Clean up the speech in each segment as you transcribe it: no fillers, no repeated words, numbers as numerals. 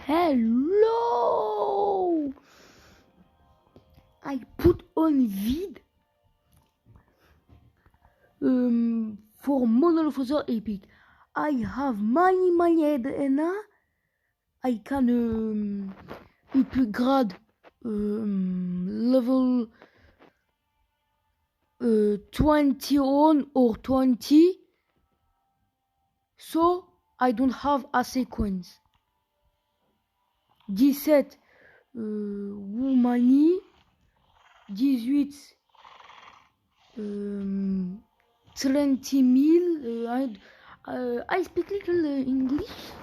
Hello! I put on vid for Monolophosaur Epic. I have many head and I can upgrade level 21 or 20, so I don't have a sequence. 17 Woumani, 18 30,000. I speak little English.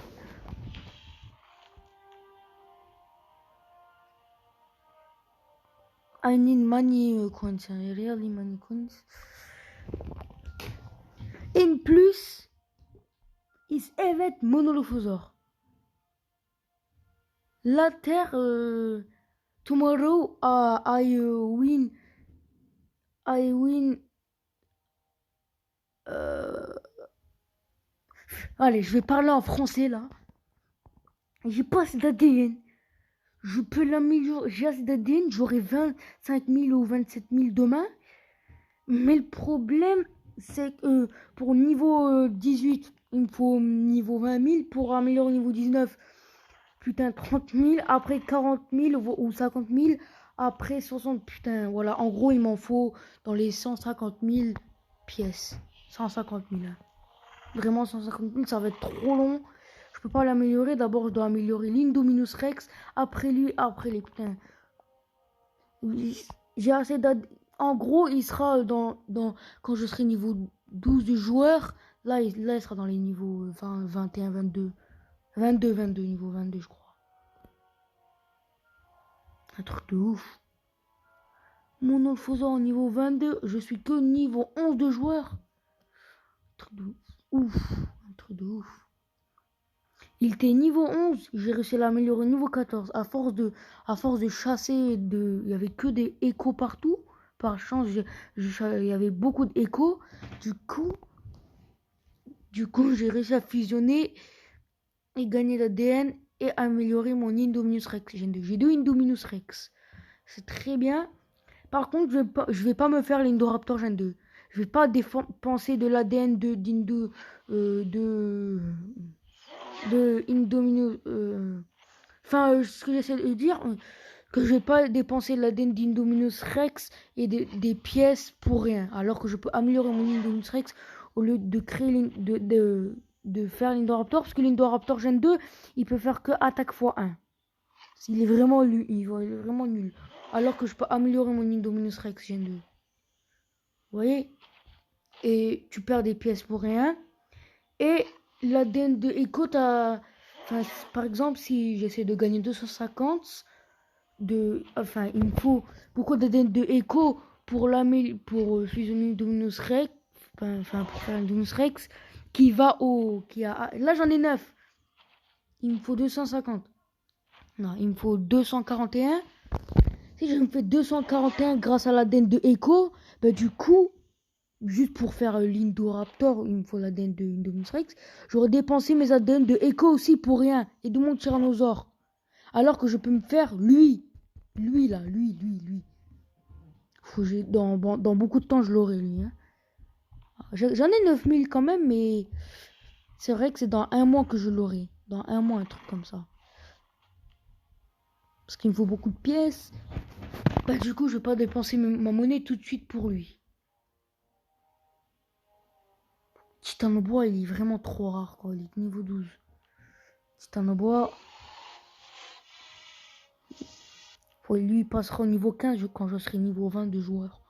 I need many coins, really many coins. En plus, is evet Monolophosaur. Later, tomorrow, I win. Allez, je vais parler en français là. J'ai pas assez d'ADN. Je peux l'améliorer. J'ai assez d'ADN. J'aurai 25 000 ou 27 000 demain. Mais le problème, c'est que pour niveau 18, il me faut niveau 20 000. Pour améliorer niveau 19, putain, 30 000. Après 40 000 ou 50 000. Après 60, putain, voilà. En gros, il m'en faut dans les 150 000 pièces. 150 000. Vraiment, 150 000, ça va être trop long. Je peux pas l'améliorer. D'abord, je dois améliorer l'Indominus Rex. Après lui, après les putains. J'ai assez d'AD. En gros, il sera quand je serai niveau 12 du joueur. Là, il sera dans les niveaux 20, 21, 22. 22, niveau 22, je crois. Un truc de ouf. Mon Alphosaur niveau 22, je suis que niveau 11 de joueur. Un truc de ouf. Un truc de ouf. Il était niveau 11, j'ai réussi à l'améliorer niveau 14. À force de chasser, il y avait que des échos partout. Par chance, il y avait beaucoup d'échos. Du coup, j'ai réussi à fusionner et gagner l'ADN et améliorer mon Indominus Rex. J'ai deux Indominus Rex. C'est très bien. Par contre, je vais pas me faire l'Indoraptor Gen 2. Je vais pas dépenser de l'ADN de Indominus. Ce que j'essaie de dire, que je vais pas dépenser l'ADN d'Indominus Rex et des pièces pour rien. Alors que je peux améliorer mon Indominus Rex au lieu de créer de faire l'Indoraptor. Parce que l'Indoraptor Gen 2, il peut faire que attaque x1. Il est vraiment nul. Alors que je peux améliorer mon Indominus Rex Gen 2. Vous voyez? Et tu perds des pièces pour rien. Et l'ADN de Echo, par exemple, si j'essaie de gagner 250, il me faut beaucoup d'ADN de Echo pour fusionner Indominus Rex, pour faire Indominus Rex, là j'en ai 9. Il me faut 250. Non, il me faut 241. Si je me fais 241 grâce à l'ADN de Echo, du coup, juste pour faire l'Indoraptor, il me faut l'ADN de Indominus Rex. J'aurais dépensé mes ADN de Echo aussi pour rien. Et de mon Tyrannosaure. Alors que je peux me faire lui. Lui. Dans beaucoup de temps, je l'aurai lui. Hein. J'en ai 9000 quand même, mais c'est vrai que c'est dans un mois que je l'aurai. Dans un mois, un truc comme ça. Parce qu'il me faut beaucoup de pièces. Du coup, je vais pas dépenser ma monnaie tout de suite pour lui. Titanoboa, il est vraiment trop rare, quoi. Il est niveau 12. Titanoboa. Lui, il passera au niveau 15 quand je serai niveau 20 de joueur.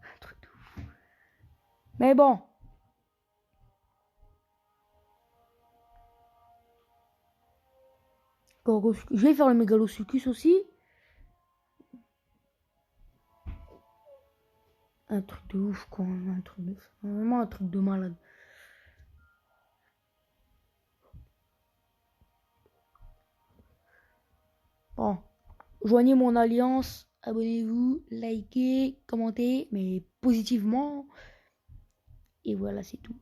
Un truc de fou. Mais bon. Je vais faire le Megalosuchus aussi. Un truc de ouf, quoi. Vraiment un truc de malade. Bon. Joignez mon alliance. Abonnez-vous. Likez. Commentez. Mais positivement. Et voilà, c'est tout.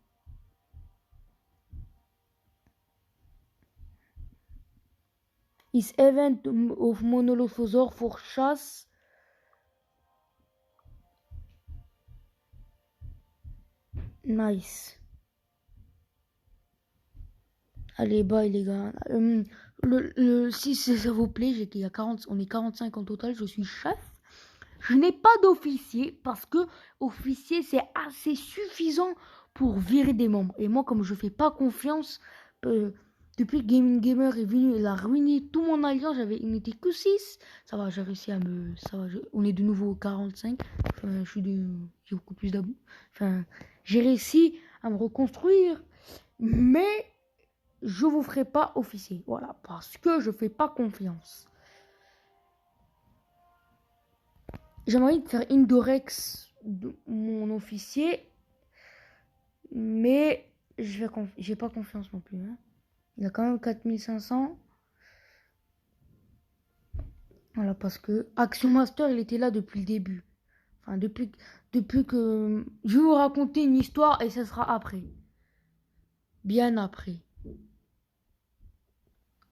Is event of Monolophosaur for chasse. Nice. Allez, bye les gars. Si ça vous plaît, on est 45 en total, je suis chef. Je n'ai pas d'officier parce que officier c'est assez suffisant pour virer des membres. Et moi comme je fais pas confiance, depuis que Gaming Gamer est venu, il a ruiné tout mon alliance, il n'était que 6. Ça va, j'ai réussi à me... Ça va, on est de nouveau 45. Enfin, j'ai beaucoup plus d'abus. Enfin, j'ai réussi à me reconstruire. Mais je vous ferai pas officier. Voilà, parce que je fais pas confiance. J'aimerais faire Indorex mon officier, mais j'ai pas confiance non plus. Hein. Il a quand même 4500. Voilà, parce que Action Master, il était là depuis le début. Enfin, depuis que... Je vais vous raconter une histoire et ce sera après. Bien après.